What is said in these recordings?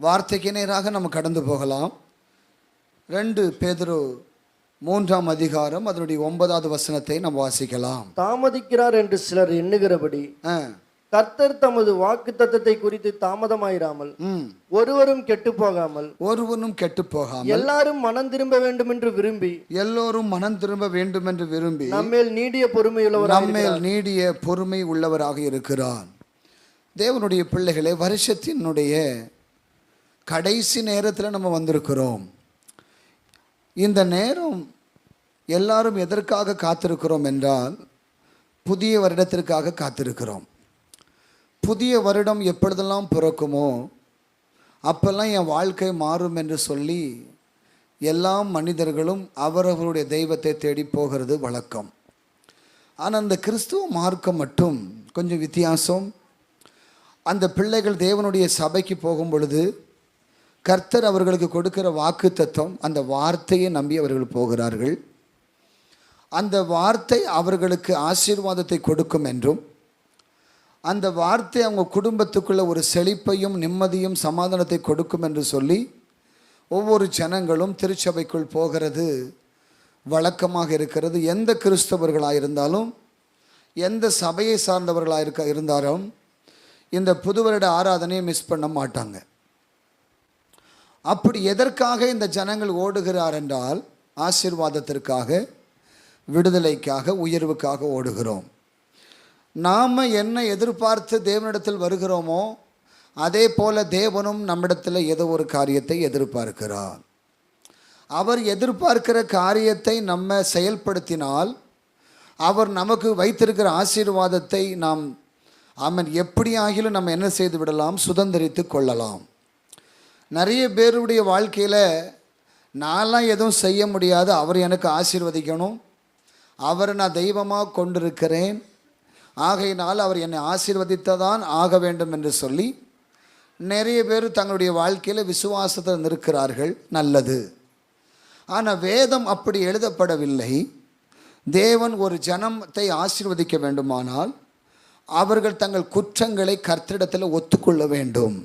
வார்த்தைக்கு நேராக நம்ம கடந்து போகலாம். 2 பேதுரு 3ஆம் அதிகாரம் அதனுடைய 9வது வசனத்தை நாம் வாசிக்கலாம். தாமதிக்கிறார் என்று சிலர் எண்ணுகிறபடி கர்த்தர் தமது வாக்குத்தத்தத்தை குறித்து தாமதமாயிராமல் ஒருவரும் கெட்டு போகாமல் எல்லாரும் மனம் திரும்ப வேண்டும் என்று விரும்பி நம்மேல் நீடிய பொறுமை உள்ளவராக இருக்கிறார். தேவனுடைய பிள்ளைகளே, வருஷத்தினுடைய கடைசி நேரத்தில் நம்ம வந்திருக்கிறோம். இந்த நேரம் எல்லாரும் எதற்காக காத்திருக்கிறோம் என்றால், புதிய வருடத்திற்காக காத்திருக்கிறோம். புதிய வருடம் எப்பொழுதெல்லாம் பிறக்குமோ அப்பெல்லாம் என் வாழ்க்கை மாறும் என்று சொல்லி எல்லா மனிதர்களும் அவரவருடைய தெய்வத்தை தேடி போகிறது வழக்கம். ஆனால் அந்த கிறிஸ்துவ மார்க்கம் மட்டும் கொஞ்சம் வித்தியாசம். அந்த பிள்ளைகள் தேவனுடைய சபைக்கு போகும் பொழுது கர்த்தர் அவர்களுக்கு கொடுக்கிற வாக்குத்தத்தம், அந்த வார்த்தையை நம்பி அவர்கள் போகிறார்கள். அந்த வார்த்தை அவர்களுக்கு ஆசீர்வாதத்தை கொடுக்கும் என்றும், அந்த வார்த்தை அவங்க குடும்பத்துக்குள்ள ஒரு செழிப்பையும் நிம்மதியும் சமாதானத்தை கொடுக்கும் என்று சொல்லி ஒவ்வொரு ஜனங்களும் திருச்சபைக்குள் போகிறது வழக்கமாக இருக்கிறது. எந்த கிறிஸ்தவர்களாக இருந்தாலும், எந்த சபையை சார்ந்தவர்களாக இருந்தாலும் இந்த புது வருட ஆராதனையை மிஸ் பண்ண மாட்டாங்க. அப்படி எதற்காக இந்த ஜனங்கள் ஓடுகிறார் என்றால், ஆசீர்வாதத்திற்காக, விடுதலைக்காக, உயர்வுக்காக ஓடுகிறோம். நாம் என்ன எதிர்பார்த்து தேவனிடத்தில் வருகிறோமோ அதே போல தேவனும் நம்மிடத்தில் ஏதோ ஒரு காரியத்தை எதிர்பார்க்கிறார். அவர் எதிர்பார்க்கிற காரியத்தை நம்ம செயல்படுத்தினால் அவர் நமக்கு வைத்திருக்கிற ஆசீர்வாதத்தை நாம் எப்படி ஆகிலும் நம்ம என்ன செய்து விடலாம், சுதந்திரித்து கொள்ளலாம். நிறைய பேருடைய வாழ்க்கையில் நான்லாம் எதுவும் செய்ய முடியாது, அவர் எனக்கு ஆசீர்வதிக்கணும், அவரை நான் தெய்வமாக கொண்டிருக்கிறேன், ஆகையினால் அவர் என்னை ஆசீர்வதித்ததான் ஆக வேண்டும் என்று சொல்லி நிறைய பேர் தங்களுடைய வாழ்க்கையில் விசுவாசத்தில் நிற்கிறார்கள். நல்லது. ஆனால் வேதம் அப்படி எழுதப்படவில்லை. தேவன் ஒரு ஜனத்தை ஆசீர்வதிக்க வேண்டுமானால் அவர்கள் தங்கள் குற்றங்களை கர்த்தரிடத்தில் ஒத்துக்கொள்ள வேண்டும்.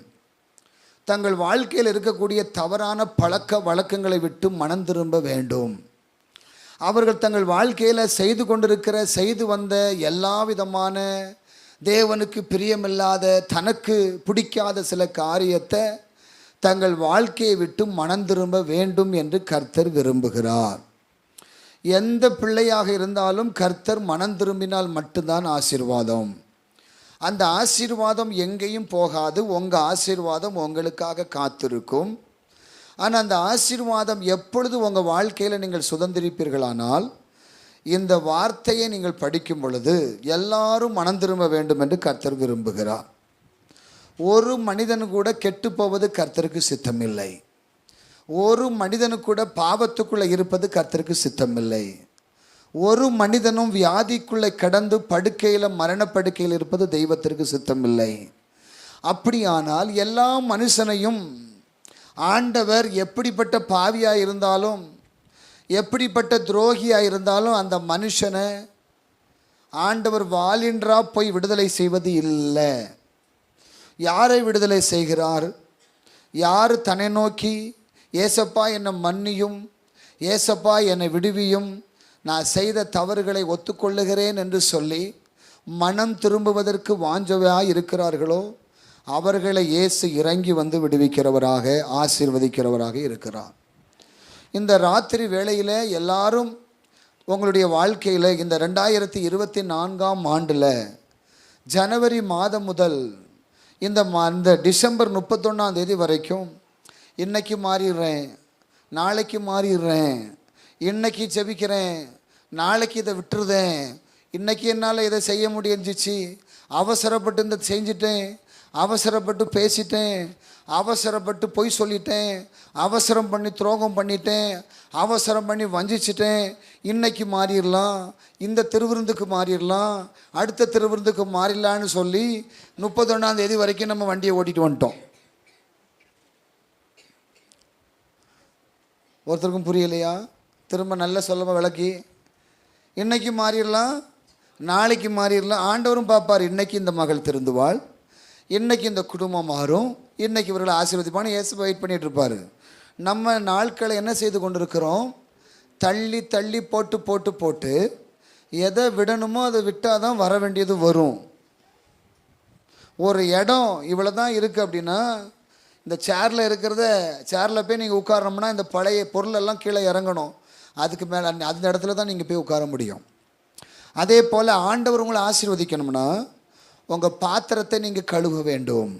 தங்கள் வாழ்க்கையில் இருக்கக்கூடிய தவறான பழக்க வழக்கங்களை விட்டு மனம் திரும்ப வேண்டும். அவர்கள் தங்கள் வாழ்க்கையில் செய்து வந்த எல்லா விதமான தேவனுக்கு பிரியமில்லாத, தனக்கு பிடிக்காத சில காரியத்தை தங்கள் வாழ்க்கையை விட்டு மனம் திரும்ப வேண்டும் என்று கர்த்தர் விரும்புகிறார். எந்த பிள்ளையாக இருந்தாலும் கர்த்தர் மனம் திரும்பினால் மட்டும்தான் ஆசீர்வாதம். அந்த ஆசீர்வாதம் எங்கேயும் போகாது. உங்கள் ஆசீர்வாதம் உங்களுக்காக காத்திருக்கும். ஆனால் அந்த ஆசீர்வாதம் எப்பொழுது உங்கள் வாழ்க்கையில் நீங்கள் சுதந்திரிப்பீர்களானால், இந்த வார்த்தையை நீங்கள் படிக்கும் பொழுது எல்லாரும் மனம் திரும்ப வேண்டும் என்று கர்த்தர் விரும்புகிறார். ஒரு மனிதன் கூட கெட்டு போவது கர்த்தருக்கு சித்தமில்லை. ஒரு மனிதனு கூட பாவத்துக்குள்ளே இருப்பது கர்த்தருக்கு சித்தமில்லை. ஒரு மனிதனும் வியாதிக்குள்ளே கடந்து படுக்கையில், மரணப்படுக்கையில் இருப்பது தெய்வத்திற்கு சித்தமில்லை. அப்படியானால் எல்லா மனுஷனையும் ஆண்டவர் எப்படிப்பட்ட பாவியாக இருந்தாலும், எப்படிப்பட்ட துரோகியாக இருந்தாலும் அந்த மனுஷனை ஆண்டவர் வாலின்றா போய் விடுதலை செய்வது இல்லை. யாரை விடுதலை செய்கிறார்? யார் தன்னை நோக்கி ஏசப்பா என்னை மன்னியும், ஏசப்பா என்னை விடுவியும், நான் செய்த தவறுகளை ஒத்துக்கொள்ளுகிறேன் என்று சொல்லி மனம் திரும்புவதற்கு வாஞ்சவையாக இருக்கிறார்களோ அவர்களை இயேசு இறங்கி வந்து விடுவிக்கிறவராக, ஆசீர்வதிக்கிறவராக இருக்கிறார். இந்த ராத்திரி வேளையில் எல்லாரும் உங்களுடைய வாழ்க்கையில் இந்த 2024ஆம் ஆண்டில் ஜனவரி மாதம் முதல் இந்த டிசம்பர் 31ஆம் தேதி வரைக்கும், இன்னைக்கு மாறிடுறேன், நாளைக்கு மாறிடுறேன், இன்னைக்கு ஜெபிக்கிறேன், நாளைக்கு இதை விட்டுருதேன், இன்னைக்கு என்னால் இதை செய்ய முடிஞ்சிச்சு, அவசரப்பட்டு இந்த செஞ்சிட்டேன், அவசரப்பட்டு பேசிட்டேன், அவசரப்பட்டு பொய் சொல்லிட்டேன், அவசரம் பண்ணி துரோகம் பண்ணிட்டேன், அவசரம் பண்ணி வஞ்சிச்சிட்டேன், இன்னைக்கு மாறிடலாம், இந்த திருவிருந்துக்கு மாறிடலாம், அடுத்த திருவிருந்துக்கு மாறிடலான்னு சொல்லி 31ஆம் தேதி வரைக்கும் நம்ம வண்டியை ஓட்டிட்டு வந்துட்டோம். ஒருத்தருக்கும் புரியலையா? திரும்ப நல்ல சொல்லமா விளக்கி, இன்னைக்கு மாறிடலாம், நாளைக்கு மாறிடலாம். ஆண்டவரும் பார்ப்பார், இன்னைக்கு இந்த மகள் திருந்துவாள், இன்னைக்கு இந்த குடும்பம் மாறும், இன்னைக்கு இவர்களை ஆசீர்வதிப்பான்னு இயேசு வெயிட் பண்ணிட்டு இருப்பார். நம்ம நாட்களை என்ன செய்து கொண்டிருக்கிறோம்? தள்ளி தள்ளி போட்டு போட்டு போட்டு எதை விடணுமோ அதை விட்டால் தான் வர வேண்டியது வரும். ஒரு இடம் இவ்வளோ தான் இருக்குது அப்படின்னா, இந்த சேரில் இருக்கிறத சேரில் போய் நீங்கள் உட்காரணும்னா இந்த பழைய பொருளெல்லாம் கீழே இறங்கணும். அதுக்கு மேலே அந்த இடத்துல தான் நீங்கள் போய் உட்கார முடியும். அதே போல் ஆண்டவர் உங்களை ஆசீர்வதிக்கணும்னா உங்கள் பாத்திரத்தை நீங்கள் கழுவ வேண்டும்.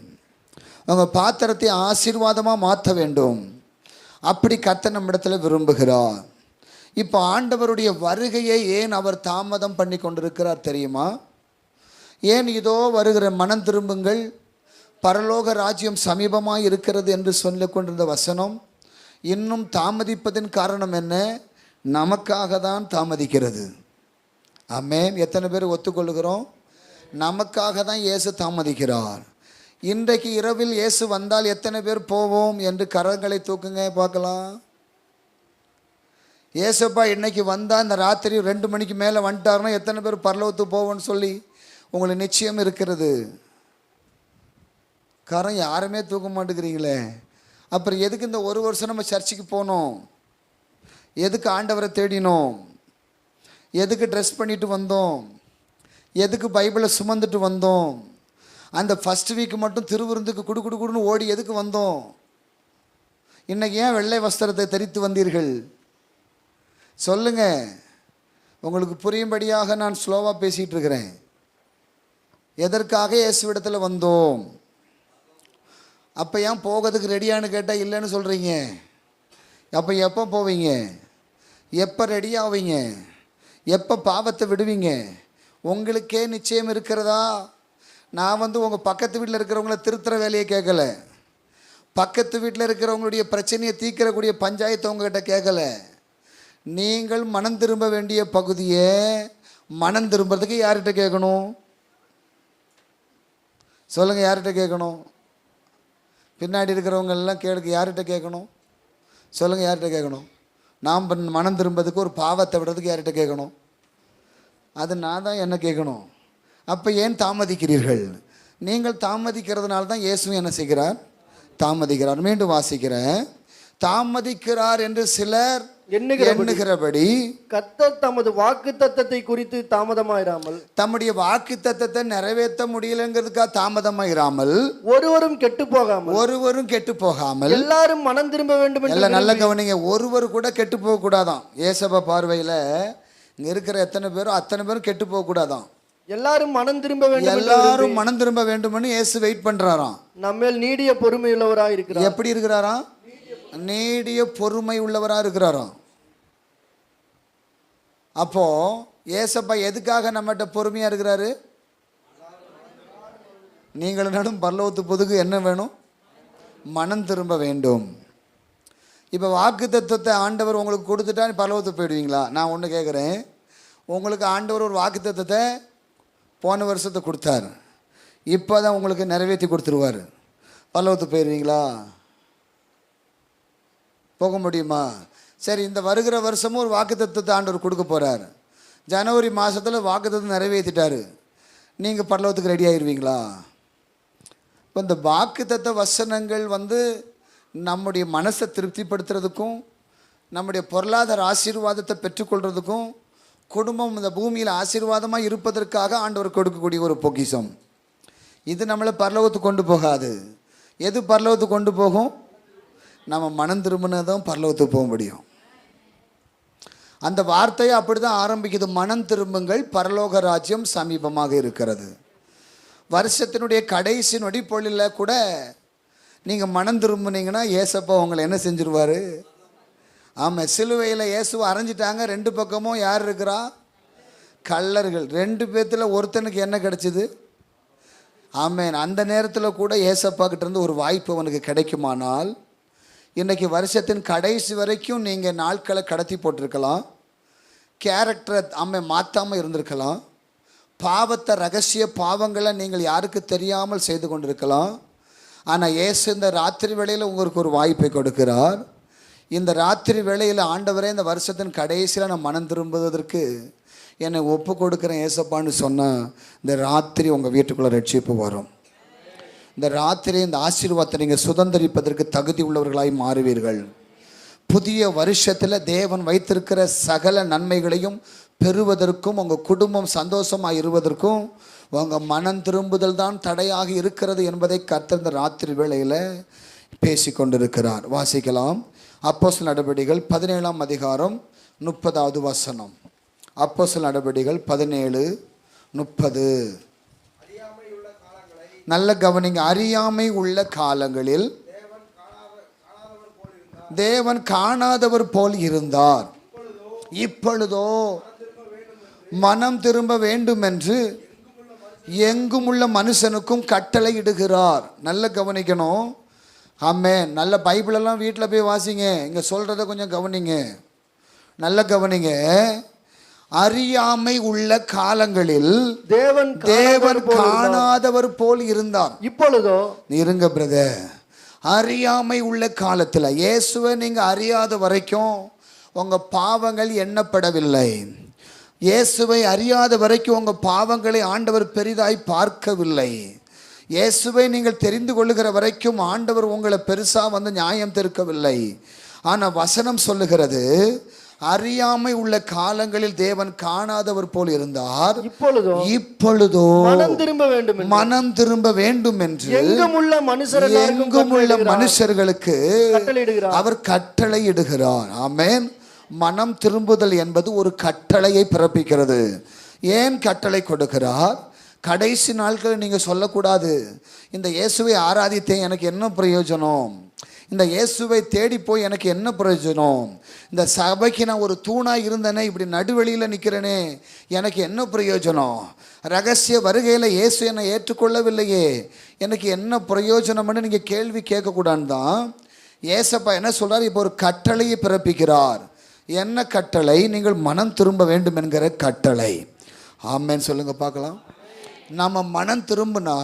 உங்கள் பாத்திரத்தை ஆசீர்வாதமாக மாற்ற வேண்டும். அப்படி கர்த்தர் நம்மிடத்தில் விரும்புகிறார். இப்போ ஆண்டவருடைய வருகையை ஏன் அவர் தாமதம் பண்ணி கொண்டிருக்கிறார் தெரியுமா? ஏன் இதோ வருகிற மனம் திரும்புங்கள், பரலோக ராஜ்யம் சமீபமாக இருக்கிறது என்று சொல்லிக் கொண்டிருந்த வசனம் இன்னும் தாமதிப்பதின் காரணம் என்ன? நமக்காக தான் தாமதிக்கிறது. ஆமென். எத்தனை பேர் ஒத்துக்கொள்கிறோம்? நமக்காக தான் இயேசு தாமதிக்கிறார். இன்றைக்கு இரவில் இயேசு வந்தால் எத்தனை பேர் போவோம் என்று கரங்களை தூக்குங்க பார்க்கலாம். இயேசுப்பா இன்னைக்கு வந்தால் இந்த ராத்திரி 2 மணிக்கு மேலே வந்துட்டாருன்னா எத்தனை பேர் பரலோகத்துக்கு போவோன்னு சொல்லி உங்களுக்கு நிச்சயம் இருக்கிறது? காரணம் யாருமே தூக்க மாட்டேங்கிறீங்களே. அப்புறம் எதுக்கு இந்த 1 வருஷம் நம்ம சர்ச்சுக்கு போனோம்? எதுக்கு ஆண்டவரை தேடினோம்? எதுக்கு ட்ரெஸ் பண்ணிட்டு வந்தோம்? எதுக்கு பைபிளை சுமந்துட்டு வந்தோம்? அந்த ஃபஸ்ட் வீக் மட்டும் திருவிருந்துக்கு குடுன்னு ஓடி எதுக்கு வந்தோம்? இன்னைக்கு ஏன் வெள்ளை வஸ்திரத்தை தரித்து வந்தீர்கள்? சொல்லுங்க. உங்களுக்கு புரியும்படியாக நான் ஸ்லோவாக பேசிகிட்டு இருக்கிறேன். எதற்காக இயேசுவிடத்தில் வந்தோம்? அப்போ ஏன் போகிறதுக்கு ரெடியானு கேட்டால் இல்லைன்னு சொல்கிறீங்க? அப்போ எப்போ போவீங்க? எப்போ ரெடி ஆவீங்க? எப்போ பாவத்தை விடுவீங்க? உங்களுக்கே நிச்சயம் இருக்கிறதா? நான் உங்கள் பக்கத்து வீட்டில் இருக்கிறவங்கள திருத்துற வேலையை கேட்கல. பக்கத்து வீட்டில் இருக்கிறவங்களுடைய பிரச்சனையை தீர்க்கக்கூடிய பஞ்சாயத்தை உங்ககிட்ட கேட்கல. நீங்கள் மனம் திரும்ப வேண்டிய பகுதியை மனம் திரும்புறதுக்கு யார்கிட்ட கேட்கணும்? சொல்லுங்கள், யார்கிட்ட கேட்கணும்? பின்னாடி இருக்கிறவங்க எல்லாம் யார்கிட்ட கேட்கணும்? சொல்லுங்கள், யார்கிட்ட கேட்கணும்? நாம் மனம் திரும்புறதுக்கு ஒரு பாவத்தை விடுறதுக்கு யார்கிட்ட கேட்கணும்? அது நான் தான் என்ன கேட்கணும். அப்போ ஏன் தாமதிக்கிறீர்கள்? நீங்கள் தாமதிக்கிறதுனால தான் இயேசு என்ன செய்கிறார்? தாமதிக்கிறார். மீண்டும் வாசிக்கிறேன். தாமதிக்கிறார் என்று சிலர் எண்ணுகிறபடி கர்த்தர் தமது வாக்கு தத்தத்தை குறித்து தாமதமாயிராமல், தம்முடைய வாக்கு தத்தத்தை நிறைவேற்ற முடியலங்கிறதுக்காக தாமதமாயிராமல், ஒருவரும் கெட்டு போகாமல் எல்லாரும் மனம் திரும்ப வேண்டும். எல்லாம் நல்ல கவனிங்க. ஒருவர் கூட கெட்டு போக கூடாதான். ஏசப்பா பார்வையில் இங்க இருக்கிற எத்தனை பேரும் அத்தனை பேரும் கெட்டு போக கூடாதான். எல்லாரும் மனம் திரும்ப வேண்டும். எல்லாரும் மனம் திரும்ப வேண்டும்னு இயேசு வெயிட் பண்றாராம். நம்மேல் நீடிய பொறுமை உள்ளவராக இருக்கிறார். எப்படி இருக்கிறாராம்? நீடிய பொறுமை உள்ளவராக இருக்கிறாராம். அப்போ ஏசப்பா எதுக்காக நம்மகிட்ட பொறுமையா இருக்கிறாரு? நீங்களும் பரலோகத்து பொதுக்கு என்ன வேணும்? மனம் திரும்ப வேண்டும். இப்போ வாக்கு தத்துவத்தை ஆண்டவர் உங்களுக்கு கொடுத்துட்டா பரலோகத்துக்கு போயிடுவீங்களா? நான் ஒன்று கேட்குறேன். உங்களுக்கு ஆண்டவர் ஒரு வாக்கு தத்துவத்தை போன வருஷத்தை கொடுத்தார். இப்போ தான் உங்களுக்கு நிறைவேற்றி கொடுத்துருவார். பரலோகத்துக்கு போயிடுவீங்களா? போக முடியுமா? சரி, இந்த வருகிற வருஷமும் ஒரு வாக்கு தத்துவத்தை ஆண்டவர் கொடுக்க போகிறார். ஜனவரி மாதத்தில் வாக்கு தத்துவம் நிறைவேற்றிட்டார். நீங்கள் பரலோகத்துக்கு ரெடி ஆகிடுவீங்களா? இப்போ இந்த வாக்கு தத்துவ வசனங்கள் நம்முடைய மனசை திருப்திப்படுத்துறதுக்கும், நம்முடைய பொருளாதார ஆசீர்வாதத்தை பெற்றுக்கொள்கிறதுக்கும், குடும்பம் இந்த பூமியில் ஆசீர்வாதமாக இருப்பதற்காக ஆண்டவர் கொடுக்கக்கூடிய ஒரு பொக்கிஷம். இது நம்மளை பரலோகத்துக்கு கொண்டு போகாது. எது பரலோகத்துக்கு கொண்டு போகும்? நம்ம மனம் திரும்பினதும் பரலோகத்துக்கு போக முடியும். அந்த வார்த்தையை அப்படி தான் ஆரம்பிக்குது. மனம் திரும்புங்கள், பரலோக ராஜ்யம் சமீபமாக இருக்கிறது. வருஷத்தினுடைய கடைசி நொடிப்பொழில் கூட நீங்கள் மனம் திரும்பினீங்கன்னா ஏசப்பா உங்களை என்ன செஞ்சிருவார்? ஆமாம், சிலுவையில் இயேசுவை அரைஞ்சிட்டாங்க. 2 பக்கமும் யார் இருக்கிறா? கள்ளர்கள். 2 பேர்த்தில் ஒருத்தனுக்கு என்ன கிடச்சிது? ஆமேன். அந்த நேரத்தில் கூட ஏசப்பா கிட்டேருந்து ஒரு வாய்ப்பு அவனுக்கு கிடைக்குமானால், இன்றைக்கி வருஷத்தின் கடைசி வரைக்கும் நீங்கள் நாட்களை கடத்தி போட்டிருக்கலாம். கேரக்டரை மாற்றாமல் இருந்திருக்கலாம். பாவத்தை, ரகசிய பாவங்களை நீங்கள் யாருக்கு தெரியாமல் செய்து கொண்டிருக்கலாம். ஆனால் இயேசு இந்த ராத்திரி வேளையில் உங்களுக்கு ஒரு வாய்ப்பை கொடுக்கிறார். இந்த ராத்திரி வேளையில் ஆண்டவரே, இந்த வருஷத்தின் கடைசியில் நான் மனம் திரும்புவதற்கு என்னை ஒப்பு கொடுக்குறேன் ஏசப்பான்னு சொன்னால், இந்த ராத்திரி உங்கள் வீட்டுக்குள்ளே ரட்சிப்பு வரும். இந்த ராத்திரி இந்த ஆசீர்வாதத்தை நீங்கள் சுதந்திரிப்பதற்கு தகுதி உள்ளவர்களாய் மாறுவீர்கள். புதிய வருஷத்தில் தேவன் வைத்திருக்கிற சகல நன்மைகளையும் பெறுவதற்கும் உங்கள் குடும்பம் சந்தோஷமாக இருவதற்கும் உங்கள் மனம் திரும்புதல் தான் தடையாக இருக்கிறது என்பதை கர்த்தர் இந்த ராத்திரி வேளையில் பேசி கொண்டிருக்கிறார். வாசிக்கலாம். அப்போஸ்தலர் நடபடிகள் 17ஆம் அதிகாரம் 30வது வசனம். அப்போஸ்தலர் நடபடிகள் 17:30. நல்ல கவனிங்க. அறியாமை உள்ள காலங்களில் தேவன் காணாதவர் போல் இருந்தார். இப்பொழுதோ மனம் திரும்ப வேண்டும் என்று எங்கும் உள்ள மனுஷனுக்கும் கட்டளை இடுகிறார். நல்ல கவனிக்கணும். ஆமென். நல்ல பைபிளெல்லாம் வீட்டில் போய் வாசிங்க. இங்கே சொல்கிறத கொஞ்சம் கவனிங்க. நல்ல கவனிங்க. அறியாமை உள்ள காலங்களில் தேவன் காணாதவர் போல் இருந்தார். இப்பொழுதோ இருங்க பிரதர். அறியாமை உள்ள காலத்தில் இயேசுவை நீங்கள் அறியாத வரைக்கும் உங்கள் பாவங்கள் எண்ணப்படவில்லை. இயேசுவை அறியாத வரைக்கும் உங்கள் பாவங்களை ஆண்டவர் பெரிதாய் பார்க்கவில்லை. இயேசுவை நீங்கள் தெரிந்து கொள்ளுகிற வரைக்கும் ஆண்டவர் உங்களை பெருசாக வந்து நியாயம் தீர்க்கவில்லை. ஆனால் வசனம் சொல்லுகிறது, அறியாமை உள்ள காலங்களில் தேவன் காணாதவர் போல் இருந்தார். இப்பொழுதோ மனம் திரும்ப வேண்டும் என்று எங்கும் உள்ள மனுஷர்களுக்கு அவர் கட்டளை இடுகிறார். ஆமென். மனம் திரும்புதல் என்பது ஒரு கட்டளையை பிறப்பிக்கிறது. ஏன் கட்டளை கொடுக்கிறார்? கடைசி நாட்களில் நீங்கள் சொல்லக்கூடாது, இந்த இயேசுவை ஆராதித்தேன், எனக்கு என்ன பிரயோஜனம்? இந்த இயேசுவை தேடி போய் எனக்கு என்ன பிரயோஜனம்? இந்த சபைக்கு நான் ஒரு தூணாக இருந்தேனே, இப்படி நடுவெளியில் நிற்கிறேனே, எனக்கு என்ன பிரயோஜனம்? ரகசிய வருகையில் இயேசு என்னை ஏற்றுக்கொள்ளவில்லையே, எனக்கு என்ன பிரயோஜனம்னு நீங்கள் கேள்வி கேட்கக்கூடாது தான் ஏசப்பா என்ன சொல்கிறார்? இப்போ ஒரு கட்டளையை பிறப்பிக்கிறார். என்ன கட்டளை? நீங்கள் மனம் திரும்ப வேண்டும் என்கிற கட்டளை. ஆமென் சொல்லுங்க பார்க்கலாம். நம்ம மனம் திரும்பினா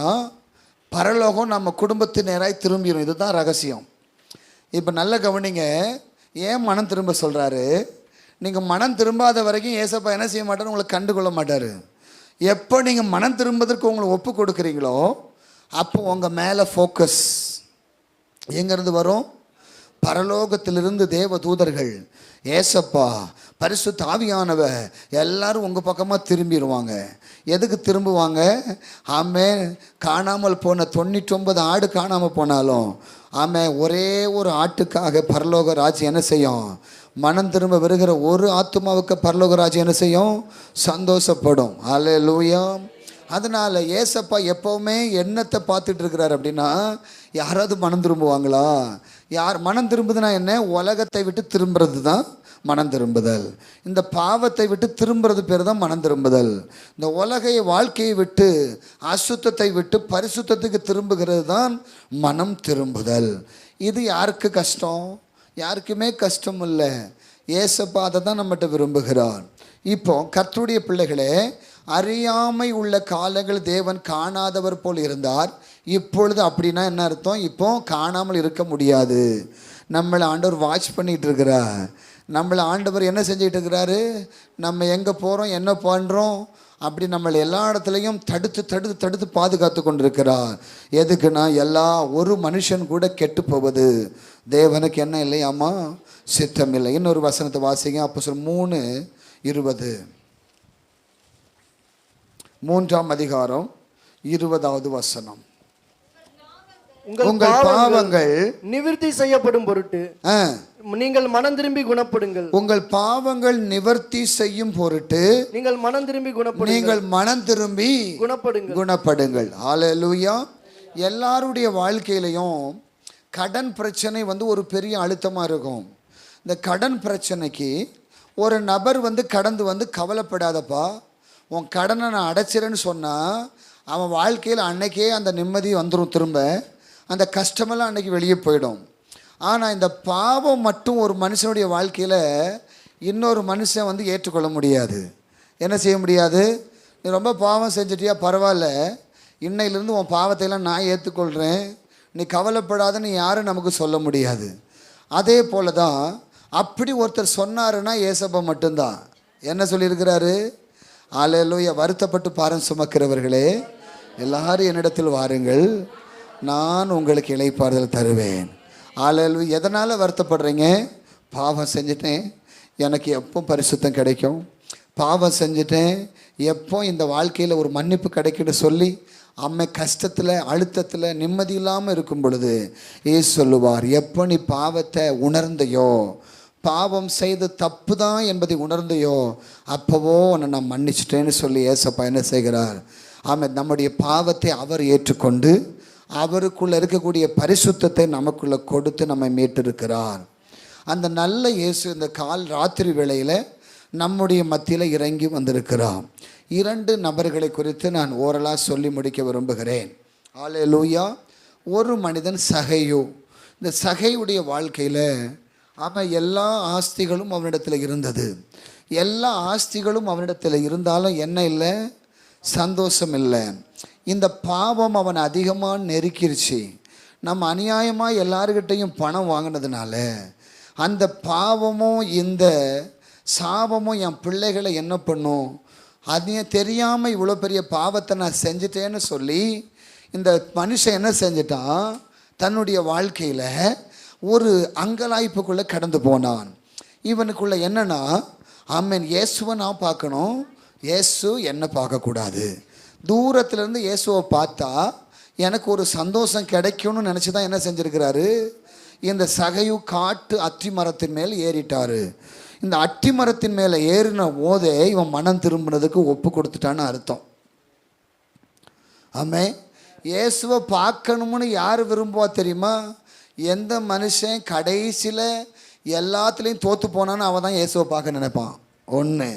பரலோகம் நம்ம குடும்பத்தினராய் திரும்பிடும். இதுதான் ரகசியம். இப்போ நல்ல கவனிங்க. ஏன் மனம் திரும்ப சொல்கிறாரு? நீங்கள் மனம் திரும்பாத வரைக்கும் ஏசப்பா என்ன செய்ய மாட்டார்? உங்களை கண்டுகொள்ள மாட்டார். எப்போ நீங்கள் மனம் திரும்பதற்கு உங்களை ஒப்பு கொடுக்குறீங்களோ அப்போ உங்கள் மேலே ஃபோக்கஸ் எங்கேருந்து வரும்? பரலோகத்திலிருந்து தேவ தூதர்கள், ஏசப்பா, பரிசுத்த ஆவியானவர் எல்லாரும் உங்கள் பக்கமாக திரும்பிடுவாங்க. எதுக்கு திரும்புவாங்க? ஆமென். காணாமல் போன 99 ஆடு காணாமல் போனாலும் ஆமென், ஒரே ஒரு ஆட்டுக்காக பரலோக ராஜ்யம் என்ன செய்யும்? மனம் திரும்ப வருகிற ஒரு ஆத்துமாவுக்கு பரலோக ராஜ்யம் என்ன செய்யும்? சந்தோஷப்படும். அல்லேலூயா. அதனால் ஏசப்பா எப்போவுமே எண்ணத்தை பார்த்துட்டு இருக்கிறார். அப்படின்னா யாராவது மனம் திரும்புவாங்களா? யார் மனம் திரும்புதுன்னா என்ன? உலகத்தை விட்டு திரும்புறது தான் மனம் திரும்புதல். இந்த பாவத்தை விட்டு திரும்புறது பேர் தான் மனம் திரும்புதல். இந்த உலகை வாழ்க்கையை விட்டு அசுத்தத்தை விட்டு பரிசுத்தத்துக்கு திரும்புகிறது தான் மனம் திரும்புதல். இது யாருக்கு கஷ்டம்? யாருக்குமே கஷ்டம் இல்லை. ஏசப்பா அதை தான் நம்மகிட்ட விரும்புகிறார். இப்போ கர்த்தருடைய பிள்ளைகளே, அறியாமை உள்ள காலங்கள் தேவன் காணாதவர் போல் இருந்தார். இப்பொழுது அப்படின்னா என்ன அர்த்தம்? இப்போ காணாமல் இருக்க முடியாது. நம்மளை ஆண்டவர் வாட்ச் பண்ணிகிட்டு இருக்கிறார். நம்மளை ஆண்டவர் என்ன செஞ்சுட்டு இருக்கிறாரு? நம்ம எங்கே போகிறோம், என்ன பண்ணுறோம், அப்படி நம்மளை எல்லா இடத்துலையும் தடுத்து தடுத்து தடுத்து பாதுகாத்து கொண்டிருக்கிறார். எதுக்குன்னா ஒரு மனுஷன் கூட கெட்டு போவது தேவனுக்கு என்ன இல்லையாமா? சித்தம் இல்லை. இன்னொரு வசனத்தை வாசிங்க. அப்போஸ்தலர் 3:20. 3ஆம் அதிகாரம் 20வது வசனம். உங்கள் பாவங்கள் நிவர்த்தி செய்யப்படும் பொருட்டு நீங்கள் மனம் திரும்பி குணப்படுங்கள். உங்கள் பாவங்கள் நிவர்த்தி செய்யும் பொருட்டு நீங்கள் மனம் திரும்பி குணப்படுங்கள். ஹல்லேலூயா. எல்லாருடைய வாழ்க்கையிலையும் கடன் பிரச்சனை ஒரு பெரிய அழுத்தமாக இருக்கும். இந்த கடன் பிரச்சனைக்கு ஒரு நபர் கடந்து கவலைப்படாதப்பா, உன் கடனை நான் அடைச்சிறேன்னு சொன்னால் அவன் வாழ்க்கையில் அன்னைக்கே அந்த நிம்மதி வந்துடும். திரும்ப அந்த கஷ்டமெல்லாம் அன்றைக்கி வெளியே போயிடும். ஆனால் இந்த பாவம் மட்டும் ஒரு மனுஷனுடைய வாழ்க்கையில் இன்னொரு மனுஷன் ஏற்றுக்கொள்ள முடியாது. என்ன செய்ய முடியாது? நீ ரொம்ப பாவம் செஞ்சிட்டியா, பரவாயில்ல, இன்னையிலேருந்து உன் பாவத்தையெல்லாம் நான் ஏற்றுக்கொள்கிறேன், நீ கவலைப்படாதன்னு யாரும் நமக்கு சொல்ல முடியாது. அதே போல தான் அப்படி ஒருத்தர் சொன்னாருன்னா ஏசப்பா மட்டும்தான். என்ன சொல்லியிருக்கிறாரு? அல்லேலூயா. வருத்தப்பட்டு பாரம் சுமக்கிறவர்களே எல்லாரும் என்னிடத்தில் வாருங்கள், நான் உங்களுக்கு இளைப்பாறுதல் தருவேன். அல்லேலூயா. எதனால் வருத்தப்படுறீங்க? பாவம் செஞ்சுட்டேன், எனக்கு எப்போ பரிசுத்தம் கிடைக்கும், பாவம் செஞ்சுட்டேன், எப்போ இந்த வாழ்க்கையில் ஒரு மன்னிப்பு கிடைக்குன்னு சொல்லி அம்மை கஷ்டத்தில் அழுத்தத்தில் நிம்மதி இல்லாமல் இருக்கும் பொழுது ஏசு சொல்லுவார், எப்போ நீ பாவத்தை உணர்ந்தையோ, பாவம் செய்து தப்பு தான் என்பதை உணர்ந்தையோ, அப்போவோ உன்னை நான் மன்னிச்சிட்டேன்னு சொல்லி ஏசப்பா என்ன செய்கிறார்? ஆமாம், நம்முடைய பாவத்தை அவர் ஏற்றுக்கொண்டு அவருக்குள்ளே இருக்கக்கூடிய பரிசுத்தத்தை நமக்குள்ளே கொடுத்து நம்மை மீட்டிருக்கிறார். அந்த நல்ல இயேசு இந்த ராத்திரி வேளையில் நம்முடைய மத்தியில் இறங்கி வந்திருக்கிறார். 2 நபர்களை குறித்து நான் ஓரலாக சொல்லி முடிக்க விரும்புகிறேன். அல்லேலூயா. ஒரு மனிதன் சகையு. இந்த சகையுடைய வாழ்க்கையில் அவன் எல்லா ஆஸ்திகளும் அவனிடத்தில் இருந்தது. எல்லா ஆஸ்திகளும் அவனிடத்தில் இருந்தாலும் என்ன இல்லை? சந்தோஷம் இல்லை. இந்த பாவம் அவன் அதிகமாக நெருக்கிருச்சு. நம்ம அநியாயமாக எல்லாருக்கிட்டையும் பணம் வாங்கினதுனால அந்த பாவமும் இந்த சாபமும் என் பிள்ளைகளை என்ன பண்ணும், அதையும் தெரியாமல் இவ்வளோ பெரிய பாவத்தை நான் செஞ்சிட்டேன்னு சொல்லி இந்த மனுஷன் என்ன செஞ்சிட்டான்? தன்னுடைய வாழ்க்கையில் ஒரு அங்கலாய்ப்புக்குள்ளே கடந்து போனான். இவனுக்குள்ளே என்னன்னா, ஆமென், இயேசுவை நான் பார்க்கணும், இயேசு என்னை பார்க்கக்கூடாது. தூரத்துலேருந்து இயேசுவை பார்த்தா எனக்கு ஒரு சந்தோஷம் கிடைக்கும்னு நினச்சி தான் என்ன செஞ்சுருக்கிறாரு? இந்த சகையு காட்டு அத்தி மரத்தின் மேல் ஏறிட்டார். இந்த அத்தி மரத்தின் மேலே ஏறின போதே இவன் மனம் திரும்பினதுக்கு ஒப்பு கொடுத்துட்டான்னு அர்த்தம். ஆமே. இயேசுவை பார்க்கணும்னு யார் விரும்புவா தெரியுமா? எந்த மனுஷன் கடைசியில் எல்லாத்துலேயும் தோற்று போனான்னு அவன் தான் இயேசுவை பார்க்க நினைப்பான். ஒன்று,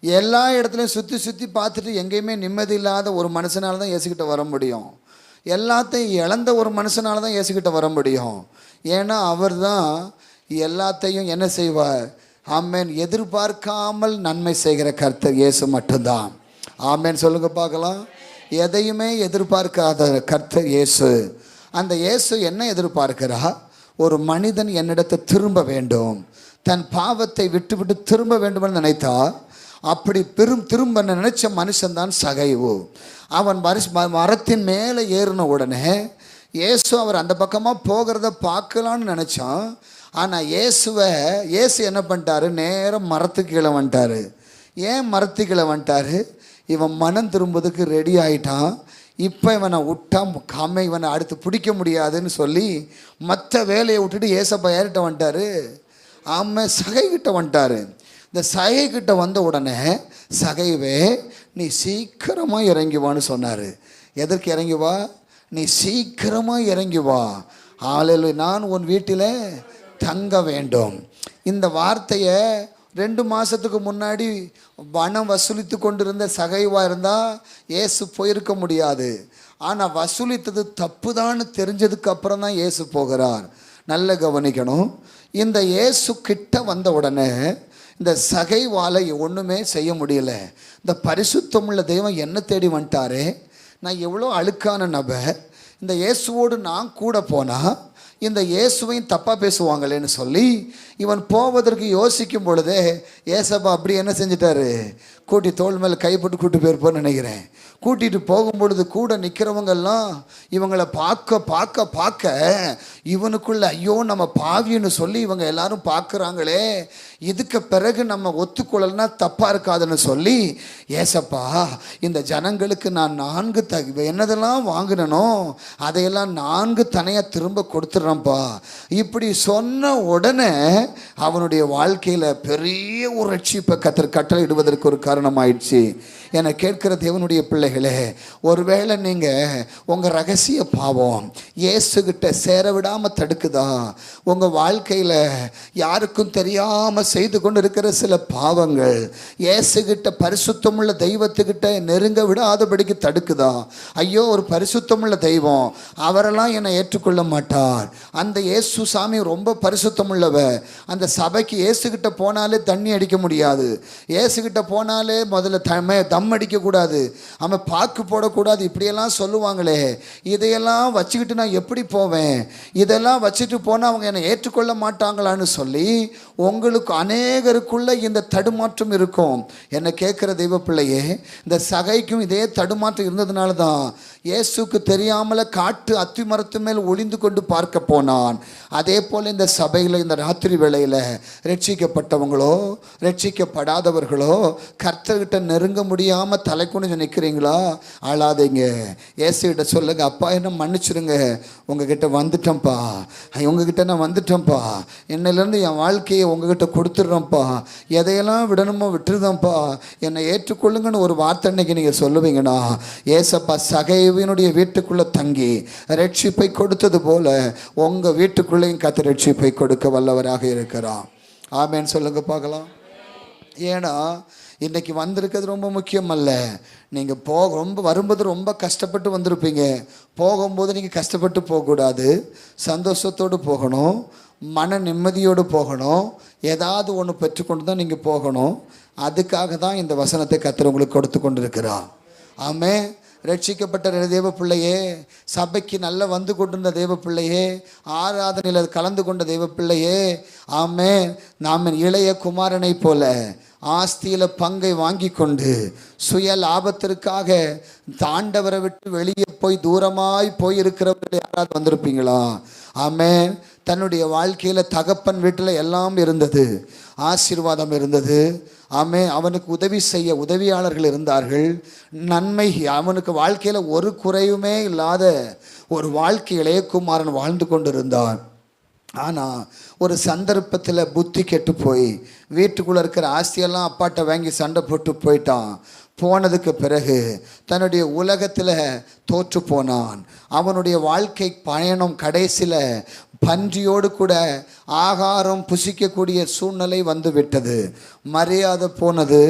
எல்லா இடத்துலையும் சுற்றி சுற்றி பார்த்துட்டு எங்கேயுமே நிம்மதி இல்லாத ஒரு மனுஷனால தான் இயேசுக்கிட்ட வர முடியும். எல்லாத்தையும் இழந்த ஒரு மனுஷனால தான் இயேசுக்கிட்ட வர முடியும். ஏன்னா அவர் தான் எல்லாத்தையும் என்ன செய்வார்? ஆமென், எதிர்பார்க்காமல் நன்மை செய்கிற கர்த்தர் இயேசு மட்டும்தான். ஆமென் சொல்லுங்க பார்க்கலாம். எதையுமே எதிர்பார்க்காத கர்த்தர் இயேசு. அந்த இயேசு என்ன எதிர்பார்க்கிறா? ஒரு மனிதன் என்னிடத்தை திரும்ப வேண்டும், தன் பாவத்தை விட்டு விட்டு திரும்ப வேண்டும்னு நினைத்தா அப்படி திரும்ப நினைச்ச மனுஷன்தான் சகைவு. அவன் மரத்தின் மேலே ஏறின உடனே இயேசு அவர் அந்த பக்கமாக போகிறத பார்க்கலான்னு நினச்சான். ஆனால் இயேசு என்ன பண்ணிட்டாரு? நேரம் மரத்துக்கு கீழே வந்துட்டார். ஏன் மரத்துக்கு கீழே வந்துட்டார்? இவன் மனம் திரும்புறதுக்கு ரெடி ஆகிட்டான். இப்போ இவனை விட்டா இவனை அடுத்து பிடிக்க முடியாதுன்னு சொல்லி மற்ற வேலையை விட்டுட்டு ஏசப்பா யார்கிட்ட வந்துட்டார்? ஆமாம், சகைக்கிட்ட வந்துட்டார். இந்த சகைக்கிட்ட வந்த உடனே சகைவே நீ சீக்கிரமாக இறங்கி வான்னு சொன்னார். எதற்கு இறங்கி வா? நீ சீக்கிரமாக இறங்கி வா. ஆளில் நான் உன் வீட்டில் தங்க வேண்டும். இந்த வார்த்தையை 2 மாதத்துக்கு முன்னாடி பணம் வசூலித்து கொண்டிருந்த சகைவாக இருந்தால் இயேசு போயிருக்க முடியாது. ஆனால் வசூலித்தது தப்பு தான் தெரிஞ்சதுக்கு அப்புறம் தான் இயேசு போகிறார். நல்ல கவனிக்கணும். இந்த இயேசு கிட்ட வந்த உடனே இந்த சகைவாலை ஒன்றுமே செய்ய முடியல. இந்த பரிசுத்தமுள்ள தெய்வம் என்ன தேடி வந்துட்டாரே, நான் எவ்வளோ அழுக்கான நபர், இந்த இயேசுவோடு நான் கூட போனால் இந்த இயேசுவையும் தப்பாக பேசுவாங்களேன்னு சொல்லி இவன் போவதற்கு யோசிக்கும் பொழுதே ஏசப்பா அப்படி என்ன செஞ்சிட்டாரு? கூட்டி தோள் மேலே கைப்பட்டு கூட்டி போயிருப்போன்னு நினைக்கிறேன். கூட்டிகிட்டு போகும்பொழுது கூட நிற்கிறவங்கெல்லாம் இவங்களை பார்க்க இவனுக்குள்ள ஐயோ நம்ம பாவின்னு சொல்லி இவங்க எல்லாரும் பார்க்குறாங்களே, இதுக்கு பிறகு நம்ம ஒத்துக்கொள்ளலைன்னா தப்பாக இருக்காதுன்னு சொல்லி ஏசப்பா இந்த ஜனங்களுக்கு நான் 4 என்னதெல்லாம் வாங்கினனோ அதையெல்லாம் 4 தனையாக திரும்ப கொடுத்துட்றேன்ப்பா. இப்படி சொன்ன உடனே அவனுடைய வாழ்க்கையில் பெரிய ஒரு ரட்சிப்பை கட்டளை இடுவதற்கு ஒரு காரணமாயிடுச்சு. என கேட்கிற தேவனுடைய பிள்ளைகளே, ஒருவேளை நீங்கள் உங்கள் ரகசிய பாவம் இயேசுகிட்ட சேர விடாமல் தடுக்குதா? உங்கள் வாழ்க்கையில் யாருக்கும் தெரியாமல் செய்து கொண்டு இருக்கிற சில பாவங்கள் இயேசுகிட்ட பரிசுத்தமுள்ள தெய்வத்துக்கிட்ட நெருங்க விடாதபடிக்கு தடுக்குதா? ஐயோ, ஒரு பரிசுத்தமுள்ள தெய்வம், அவரெல்லாம் என்னை ஏற்றுக்கொள்ள மாட்டார், அந்த இயேசு சாமி ரொம்ப பரிசுத்தமுள்ளவர், அந்த சபைக்கு இயேசுகிட்ட போனாலே தண்ணி அடிக்க முடியாது, இயேசுகிட்ட போனாலே முதல்ல தம் அடிக்கக்கூடாது, அவன் பாக்கு போடக்கூடாது, இப்படியெல்லாம் சொல்லுவாங்களே, இதையெல்லாம் வச்சுக்கிட்டு நான் எப்படி போவேன்? இதெல்லாம் வச்சுட்டு போனால் அவங்க என்னை ஏற்றுக்கொள்ள மாட்டாங்களான்னு சொல்லி உங்களுக்கு அநேகருக்குள்ள இந்த தடுமாற்றம் இருக்கும். என்னை கேட்குற தெய்வ பிள்ளையே, இந்த சகைக்கும் இதே தடுமாற்றம் இருந்ததுனால தான் இயேசுக்கு தெரியாமல காட்டு அத்தி மரத்து மேல் ஒளிந்து கொண்டு பார்க்க போனான். அதே போல் இந்த சபையில் இந்த ராத்திரி வேளையில் ரட்சிக்கப்பட்டவங்களோ ரட்சிக்கப்படாதவர்களோ கர்த்தர்கிட்ட நெருங்க முடியாமல் தலை குனிஞ்சு நிற்கிறீங்களா? அழாதீங்க. இயேசுகிட்ட சொல்லுங்க, அப்பா என்ன மன்னிச்சிருங்க, உங்ககிட்ட வந்துட்டேன்ப்பா, உங்ககிட்ட நான் வந்துட்டேன்ப்பா, என்னிலேருந்து என் வாழ்க்கையை உங்ககிட்ட கொடுத்துட்றேன்ப்பா, எதையெல்லாம் விடணுமோ விட்டுருதேன்ப்பா, என்னை ஏற்றுக்கொள்ளுங்கன்னு ஒரு வார்த்தை அன்னைக்கு நீங்கள் சொல்லுவீங்கன்னா, ஏசப்பா சகைவினுடைய வீட்டுக்குள்ளே தங்கி ரட்சிப்பை கொடுத்தது போல உங்கள் வீட்டுக்குள்ளேயும் கர்த்தர் ரட்சிப்பை கொடுக்க வல்லவராக இருக்கிறான். ஆமேன்னு சொல்லுங்க பார்க்கலாம். ஏன்னா இன்றைக்கி வந்திருக்கிறது ரொம்ப முக்கியம் அல்ல. நீங்கள் ரொம்ப வரும்போது ரொம்ப கஷ்டப்பட்டு வந்திருப்பீங்க. போகும்போது நீங்கள் கஷ்டப்பட்டு போகக்கூடாது, சந்தோஷத்தோடு போகணும், மன நிம்மதியோடு போகணும், ஏதாவது ஒன்று பெற்றுக்கொண்டு தான் நீங்கள் போகணும். அதுக்காக தான் இந்த வசனத்தை கர்த்தர் உங்களுக்கு கொடுத்து கொண்டிருக்கிறார். ஆமே. ரட்சிக்கப்பட்ட தேவ பிள்ளையே, சபைக்கு நல்ல வந்து கொண்டிருந்த தேவ பிள்ளையே, ஆராதனையில் கலந்து கொண்ட தேவ பிள்ளையே, ஆமே, நாம் இளைய குமாரனை போல ஆஸ்தியில் பங்கை வாங்கி கொண்டு சுய லாபத்திற்காக தாண்டவரை விட்டு வெளியே போய் தூரமாய் போயிருக்கிறவர்கள் யாராவது வந்திருப்பீங்களா? ஆமேன். தன்னுடைய வாழ்க்கையில் தகப்பன் வீட்டில் எல்லாம் இருந்தது, ஆசீர்வாதம் இருந்தது. ஆமே. அவனுக்கு உதவி செய்ய உதவியாளர்கள் இருந்தார்கள், நன்மை. அவனுக்கு வாழ்க்கையில் ஒரு குறையுமே இல்லாத ஒரு வாழ்க்கை இளையகுமாரன் வாழ்ந்து கொண்டு இருந்தான். ஆனால் ஒரு சந்தர்ப்பத்தில் புத்தி கெட்டு போய் வீட்டுக்குள்ளே இருக்கிற ஆஸ்தியெல்லாம் அப்பாட்ட வாங்கி சண்டை போட்டு போயிட்டான். போனதுக்கு பிறகு தன்னுடைய உலகத்தில் தோற்று போனான். அவனுடைய வாழ்க்கை பயணம் கடைசியில் பன்றியோடு கூட ஆகாரம் புசிக்கக்கூடிய சூழ்நிலை வந்து விட்டது. மரியாதை போனது,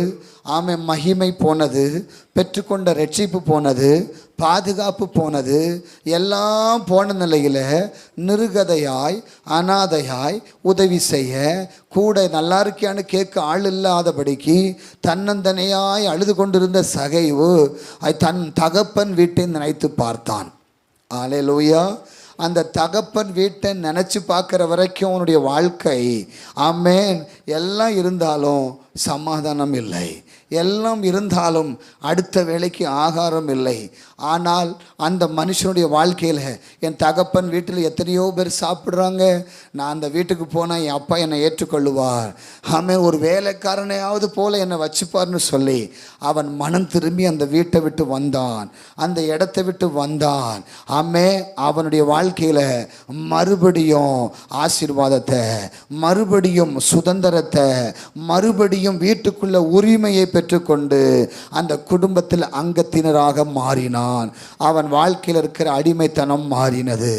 ஆமை மகிமை போனது, பெற்றுக்கொண்ட ரட்சிப்பு போனது, பாதுகாப்பு போனது, எல்லாம் போன நிலையில் நிருகதையாய் அனாதையாய் உதவி செய்ய கூட நல்லா இருக்கியான்னு கேட்க ஆள் இல்லாதபடிக்கு தன்னந்தனையாய் அழுது கொண்டிருந்த சகைவு தன் தகப்பன் வீட்டை நினைத்து பார்த்தான். அல்லேலூயா. அந்த தகப்பன் வீட்டை நினச்சி பார்க்குற வரைக்கும் அவனுடைய வாழ்க்கை, ஆமேன், எல்லாம் இருந்தாலும் சமாதானம் இல்லை, எல்லாம் இருந்தாலும் அடுத்த வேளைக்கு ஆகாரம் இல்லை. ஆனால் அந்த மனுஷனுடைய வாழ்க்கையில் என் தகப்பன் வீட்டில் எத்தனையோ பேர் சாப்பிட்றாங்க, நான் அந்த வீட்டுக்கு போனால் என் அப்பா என்னை ஏற்றுக்கொள்ளுவார், ஆமே, ஒரு வேலைக்காரனையாவது போல் என்னை வச்சுப்பார்னு சொல்லி அவன் மனம் திரும்பி அந்த வீட்டை விட்டு வந்தான், அந்த இடத்தை விட்டு வந்தான். ஆமே. அவனுடைய வாழ்க்கையில் மறுபடியும் ஆசீர்வாதத்தை, மறுபடியும் சுதந்திரத்தை, மறுபடியும் வீட்டுக்குள்ள உரிமையை பெற்றுக்கொண்டு அந்த குடும்பத்தில் அங்கத்தினராக மாறினான். அவன் வாழ்க்கையில் இருக்கிற அடிமைத்தனம் மாறினது.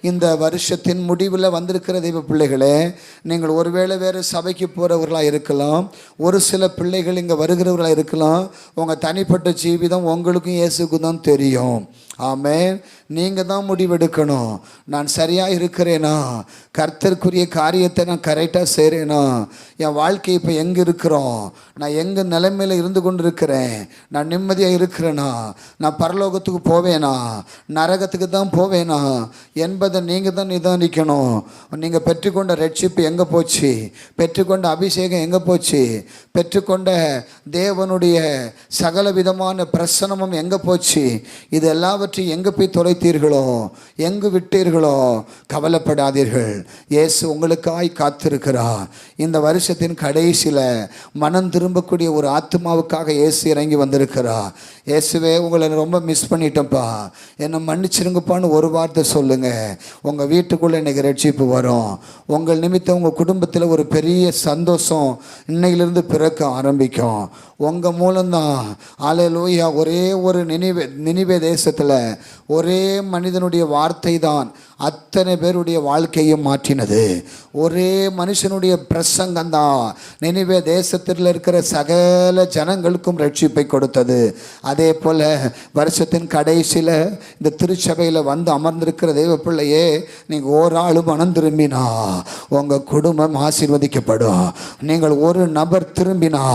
இந்த வருஷத்தின் முடிவில் வந்திருக்கிற தெய்வ பிள்ளைகளே, நீங்கள் ஒருவேளை வேறு சபைக்கு போகிறவர்களாக இருக்கலாம், ஒரு சில பிள்ளைகள் இங்கே வருகிறவர்களாக இருக்கலாம். உங்கள் தனிப்பட்ட ஜீவிதம் உங்களுக்கும் இயேசுக்கு தான் தெரியும். ஆமேன். நீங்கள் தான் முடிவெடுக்கணும். நான் சரியாக இருக்கிறேனா, கர்த்தருக்குரிய காரியத்தை நான் கரெக்டாக செய்கிறேனா, என் வாழ்க்கை இப்போ எங்கே இருக்கிறோம், நான் எங்கே நிலைமையில் இருந்து கொண்டு இருக்கிறேன், நான் நிம்மதியாக இருக்கிறேனா, நான் பரலோகத்துக்கு போவேனா, நரகத்துக்கு தான் போவேனா என்பதை நீங்கள் தான் நிதானிக்கணும். நீங்கள் பெற்றுக்கொண்ட ரட்சிப்பு எங்கே போச்சு, பெற்றுக்கொண்ட அபிஷேகம் எங்கே போச்சு, பெற்றுக்கொண்ட தேவனுடைய சகல விதமான பிரசனமும் எங்கே போச்சு, இது எல்லாவற்றையும் எங்கே போய் தொலைத்தீர்களோ, எங்கு விட்டீர்களோ, கவலைப்படாதீர்கள். இயேசு உங்களுக்காய் காத்திருக்கிறார். இந்த வருஷத்தின் கடைசியில் மனம் திரும்பக்கூடிய ஒரு ஆத்மாவுக்காக இயேசு இறங்கி வந்திருக்கிறார். இயேசுவே, உங்களை ரொம்ப மிஸ் பண்ணிட்டேன்ப்பா, என்னை மன்னிச்சிருங்கப்பான்னு ஒரு வார்த்தை சொல்லுங்கள். உங்கள் வீட்டுக்குள்ளே இன்றைக்கி ரட்சிப்பு வரும். உங்கள் நிமித்தம் உங்கள் குடும்பத்தில் ஒரு பெரிய சந்தோஷம் இன்னையிலிருந்து பிறக்க ஆரம்பிக்கும். உங்கள் மூலம்தான். அல்லேலூயா. ஒரே ஒரு நினிவே தேசத்தில் ஒரே மனிதனுடைய வார்த்தை தான் அத்தனை பேருடைய வாழ்க்கையும் மாற்றினது. ஒரே மனுஷனுடைய பிரசங்கம்தான் நினிவே தேசத்தில் இருக்கிற சகல ஜனங்களுக்கும் ரட்சிப்பை கொடுத்தது. அதே போல் வருஷத்தின் கடைசியில் இந்த திருச்சபையில் வந்து அமர்ந்திருக்கிற தெய்வ பிள்ளையே, நீங்கள் ஒரு ஆள் மனம் திரும்பினா உங்கள் குடும்பம் ஆசீர்வதிக்கப்படும். நீங்கள் ஒரு நபர் திரும்பினா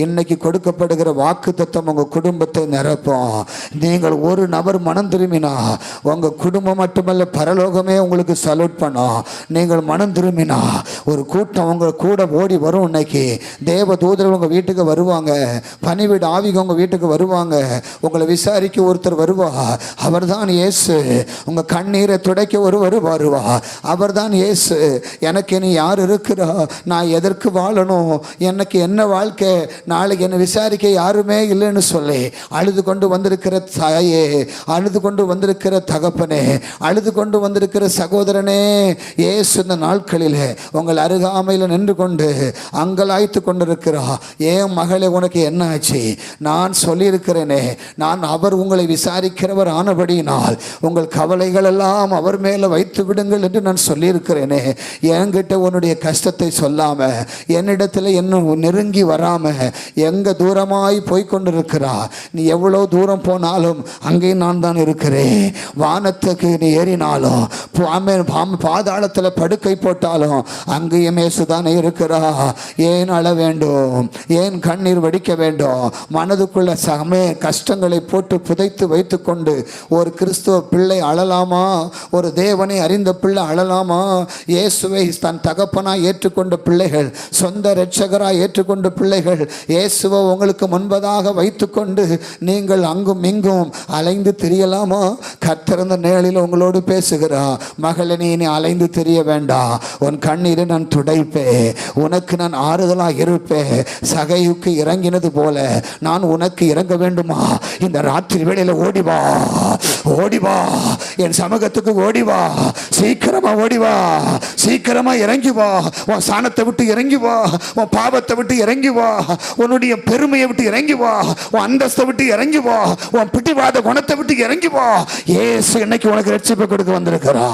இன்னைக்கு கொடுக்கப்படுகிற வாக்கு தத்துவம் உங்கள் குடும்பத்தை நிரப்பும். நீங்கள் ஒரு நபர் மனம் திரும்பினா உங்கள் குடும்பம் மட்டுமல்ல, பரலோகமே உங்களுக்கு சல்யூட் பண்ணோம். நீங்கள் மனம் திரும்பினா ஒரு கூட்டம் உங்கள் கூட ஓடி வரும். இன்னைக்கு தேவ தூதர்கள் உங்கள் வீட்டுக்கு வருவாங்க, பணிவிட ஆவிக உங்கள் வீட்டுக்கு வருவாங்க, உங்களை விசாரிக்க ஒருத்தர் வருவா. அவர் தான் இயேசு. உங்கள் கண்ணீரை துடைக்க ஒருவர் வருவா. அவர் தான் இயேசு. எனக்கு இனி யார் இருக்கிறா, நான் எதற்கு வாழணும், எனக்கு என்ன வாழ்க்கை, நாளைக்கு என்னை விசாரிக்க யாருமே இல்லைன்னு சொல்லி அழுது கொண்டு வந்திருக்கிற தாயே, அழுது கொண்டு வந்திருக்கிற தகப்பனே, அழுது கொண்டு வந்திருக்கிற சகோதரனே, இயேசு இந்த நாட்களில் உங்கள் அருகாமையில் நின்று கொண்டு அங்கலாய்த்து கொண்டிருக்கிறா. ஏன் மகளே, உனக்கு என்ன ஆச்சு? நான் சொல்லியிருக்கிறேனே, நான் அவர் உங்களை விசாரிக்கிறவர் ஆனபடியினால் உங்கள் கவலைகள் எல்லாம் அவர் மேலே வைத்து விடுங்கள் என்று நான் சொல்லியிருக்கிறேனே. என்கிட்ட உன்னுடைய கஷ்டத்தை சொல்லாம, என்னிடத்தில் இன்னும் நெருங்கி வராம எங்க தூரமாய் போய்கொண்டிருக்கிறா. நீ எவ்வளோ தூரம் போனாலும் அங்கேயும் நான் தான் இருக்கிறேன். வானத்துக்கு நீ ஏறினாலும், பாதாளத்தில் படுக்கை போட்டாலும் அங்கேயும் இயேசுதானே இருக்கிறா. ஏன் அழ வேண்டும்? ஏன் கண்ணீர் வடிக்க வேண்டும்? மனதுக்குள்ள கஷ்டங்களை போட்டு புதைத்து வைத்து கொண்டு ஒரு கிறிஸ்துவ பிள்ளை அழலாமா? ஒரு தேவனை அறிந்த பிள்ளை அழலாமா? இயேசுவை தன் தகப்பனாய் ஏற்றுக்கொண்ட பிள்ளைகள், சொந்த இரட்சகராய் ஏற்றுக்கொண்ட பிள்ளைகள், இயேசுவை உங்களுக்கு முன்பதாக வைத்துக்கொண்டு நீங்கள் அங்கும் இங்கும் அலைந்து திரியலாமா? கர்த்தர் நேரில் உங்களோடு பேசுகிறா. மகளே, நீ அலைந்து தெரிய வேண்டாம். உன் கண்ணீரை நான் துடைப்பேன், உனக்கு நான் ஆறுதலாக இருப்பேன். சகையுக்கு இறங்கினது போல நான் உனக்கு இறங்க வேண்டுமா? இந்த ராத்திரி வேளையில ஓடிவா, ஓடிவா, என் சமூகத்துக்கு ஓடிவா, சீக்கிரமா ஓடிவா, சீக்கிரமா இறங்கி வா. உன் சாணத்தை விட்டு இறங்கி வா, உன் பாவத்தை விட்டு இறங்கி வா, உன்னுடைய பெருமையை விட்டு இறங்கி வா, உன் அந்தஸ்தை விட்டு இறங்கி வா, உன் பிடிவாத குணத்தை விட்டு இறங்கி வா. இயேசு இன்னைக்கு உனக்கு ரட்சிப்பை கொடுக்க வந்திருக்கிறா.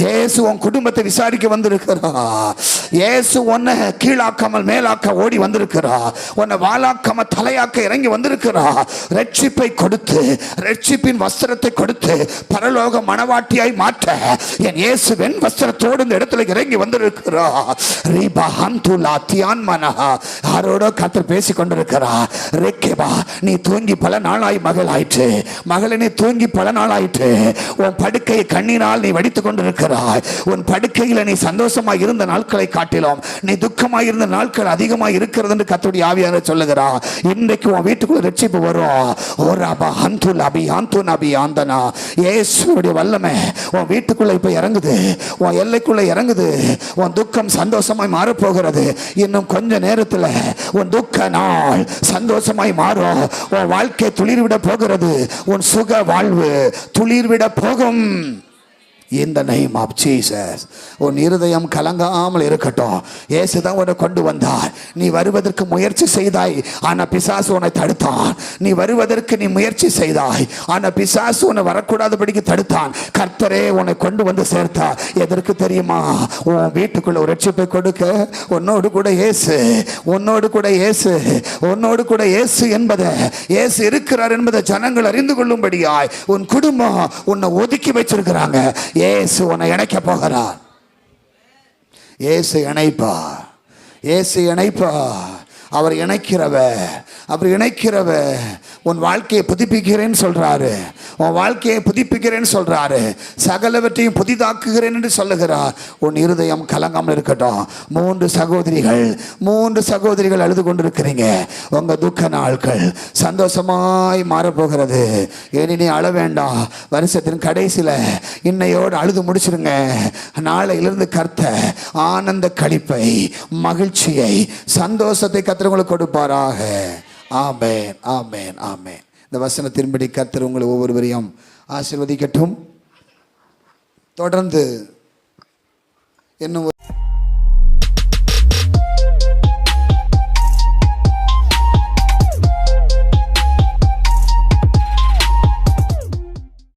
இயேசு உன் குடும்பத்தை விசாரிக்க வந்திருக்கிறா. இயேசு உன்னை கீழாக்காமல் மேலாக்க ஓடி வந்திருக்கிறா. உன்னை வாளாக்காம தலையாக்க இறங்கி வந்திருக்கிறா. ரட்சிப்பை கொடுத்து, ரட்சிப்பின் வஸ்திரத்தை கொடுத்து பரலோக மணவாட்டியாய் மாற்ற என் இயேசு வெண் வஸ்திரத்தோடு இந்த இடத்துல இறங்கி வந்திருக்கிறா. யாரோட கர்த்தர் பேசி கொண்டிருக்கிறா. ரேக்கேபா, நீ தூங்கி பல நாளாய் மகள் ஆயிற்று. மகளே, நீ தூங்கி பல நாள் ஆயிற்று. உன் படுக்கையை கண்ணீரால் நீ வடித்துக் கொண்டிருக்கிறாய். உன் படுக்கையில் நீ சந்தோஷமாக இருந்த நாட்களை காட்டிலும் நீ துக்கமாக இருந்த நாட்கள் அதிகமாக இருக்கிறது என்று கர்த்தருடைய ஆவியானவர் சொல்லுகிறார். இன்றைக்கு உன் வீட்டுக்குள்ள ரட்சிப்பு வரும். இயேசுவுடைய வல்லமை உன் வீட்டுக்குள்ள இப்ப இறங்குது, உன் எல்லைக்குள்ள இறங்குது. உன் துக்கம் சந்தோஷமாய் மாறப்போகிறது. இன்னும் கொஞ்ச நேரத்தில் உன் துக்க நாள் சந்தோஷமாய் மாறும். உன் வாழ்க்கை துளிர்விட போகிறது. உன் சுக வாழ்வு துளிர்விட போகும். In the name of Jesus. உன் இருதயம் கலங்காமல் இருக்கட்டும். இயேசு தான் உன்னை கொண்டு வந்தார். நீ வருவதற்கு முயற்சி செய்தாய், ஆனா பிசாசு உன்னை தடுத்தான். நீ வருவதற்கு நீ முயற்சி செய்தாய், ஆனா பிசாசு உன்னை வரக்கூடாதபடிக்கு தடுத்தான். கர்த்தரே உன்னை கொண்டு வந்து சேர்த்தார். எதற்கு தெரியுமா? உன் வீட்டுக்குள்ள ஒரு ரட்சிப்பை கொடுக்க. உன்னோடு கூட இயேசு, உன்னோடு கூட இயேசு, உன்னோடு கூட இயேசு என்பதை, இயேசு இருக்கிறார் என்பதை ஜனங்கள் அறிந்து கொள்ளும்படியாய் உன் குடும்பம் உன்னை ஒதுக்கி வச்சிருக்கிறாங்க. இயேசு உன்னை இணைக்க போகிறார். இயேசு இணைப்பார். இயேசு இணைப்பார். அவர் இணைக்கிறவர். அவர் இணைக்கிறவர். உன் வாழ்க்கையை புதுப்பிக்கிறேன்னு சொல்றாரு. உன் வாழ்க்கையை புதுப்பிக்கிறேன்னு சொல்றாரு. சகலவற்றையும் புதிதாக்குகிறேன் என்று சொல்லுகிறார். உன் இருதயம் கலங்காமல் இருக்கட்டும். மூன்று சகோதரிகள் அழுது கொண்டிருக்கிறீங்க. உங்க துக்க நாட்கள் சந்தோஷமாய் மாறப்போகிறது. இனி அழ வேண்டாம். வருஷத்தின் கடைசியில் இன்னையோடு அழுது முடிச்சிருங்க. நாளையிலிருந்து கர்த்தர் ஆனந்த களிப்பை, மகிழ்ச்சியை, சந்தோஷத்தை கர்த்தர் உங்களுக்கு கொடுப்பாராக. ஆமென், ஆமென், ஆமென். இந்த வசனத்தின்படி கர்த்தர் உங்களை ஒவ்வொருவரையும் ஆசீர்வதிக்கட்டும். தொடர்ந்து இன்னும்